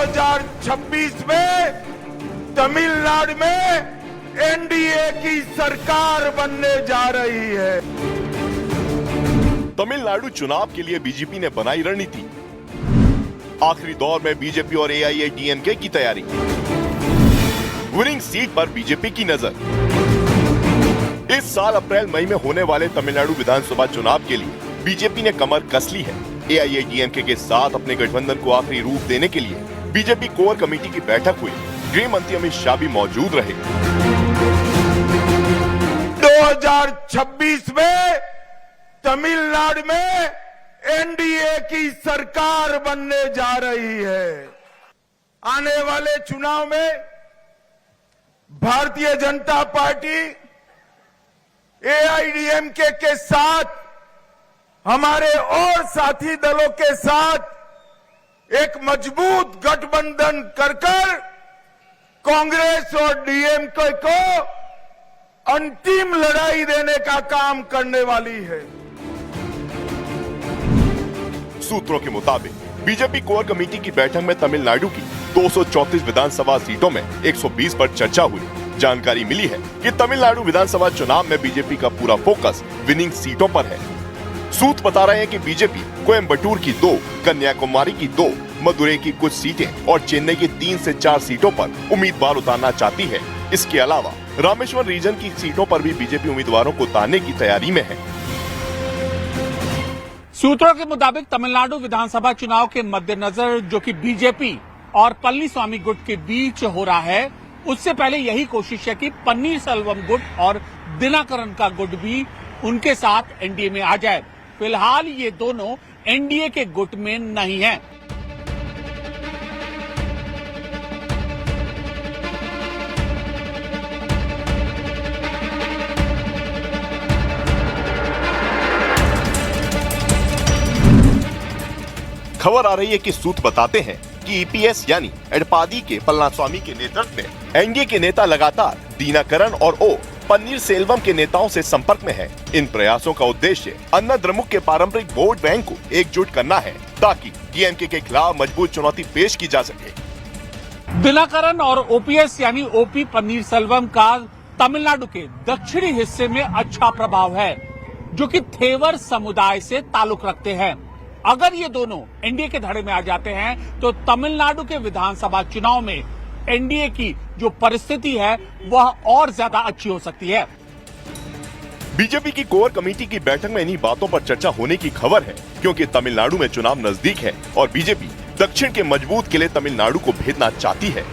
2026 में तमिलनाडु में एनडीए की सरकार बनने जा रही है। तमिलनाडु चुनाव के लिए बीजेपी ने बनाई रणनीति। आखिरी दौर में बीजेपी और एआईएडीएमके की तैयारी। विनिंग सीट पर बीजेपी की नजर। इस साल अप्रैल मई में होने वाले तमिलनाडु विधानसभा चुनाव के लिए बीजेपी ने कमर कस ली है। एआईएडीएमके के साथ अपने गठबंधन को आखिरी रूप देने के लिए बीजेपी कोर कमेटी की बैठक हुई। गृह मंत्री अमित शाह भी मौजूद रहे। 2026 में तमिलनाडु में एनडीए की सरकार बनने जा रही है। आने वाले चुनाव में भारतीय जनता पार्टी एआईएडीएमके के साथ हमारे और साथी दलों के साथ एक मजबूत गठबंधन कर कांग्रेस और डीएमके को अंतिम लड़ाई देने का काम करने वाली है। सूत्रों के मुताबिक बीजेपी कोर कमेटी की बैठक में तमिलनाडु की 234 विधानसभा सीटों में 120 पर चर्चा हुई। जानकारी मिली है कि तमिलनाडु विधानसभा चुनाव में बीजेपी का पूरा फोकस विनिंग सीटों पर है। सूत्र बता रहे हैं कि बीजेपी कोयम्बटूर की 2, कन्याकुमारी की 2, मदुरई की कुछ सीटें और चेन्नई की 3 से 4 सीटों पर उम्मीदवार उतारना चाहती है। इसके अलावा रामेश्वर रीजन की सीटों पर भी बीजेपी उम्मीदवारों को उतारने की तैयारी में है। सूत्रों के मुताबिक तमिलनाडु विधानसभा चुनाव के मद्देनजर जो कि बीजेपी और पन्नीरस्वामी गुट के बीच हो रहा है, उससे पहले यही कोशिश है कि पन्नीरसेल्वम गुट और दिनाकरन का गुट भी उनके साथ एनडीए में आ जाए। फिलहाल ये दोनों एनडीए के गुट में नहीं हैं। खबर आ रही है कि सूत्र बताते हैं कि ईपीएस यानी एडपादी के पलनास्वामी के नेतृत्व में एनडीए के नेता लगातार दिनाकरन और पन्नीरसेल्वम के नेताओं से संपर्क में है। इन प्रयासों का उद्देश्य अन्नाद्रमुक के पारंपरिक वोट बैंक को एकजुट करना है ताकि डीएमके के खिलाफ मजबूत चुनौती पेश की जा सके। दिनाकरन और ओपीएस यानी ओपी पन्नीरसेल्वम का तमिलनाडु के दक्षिणी हिस्से में अच्छा प्रभाव है, जो कि थेवर समुदाय से ताल्लुक रखते हैं। अगर ये दोनों एनडीए के धड़े में आ जाते हैं तो तमिलनाडु के विधानसभा चुनाव में एनडीए की जो परिस्थिति है वह और ज्यादा अच्छी हो सकती है। बीजेपी की कोर कमेटी की बैठक में इन्हीं बातों पर चर्चा होने की खबर है, क्योंकि तमिलनाडु में चुनाव नजदीक है और बीजेपी दक्षिण के मजबूत किले तमिलनाडु को भेजना चाहती है।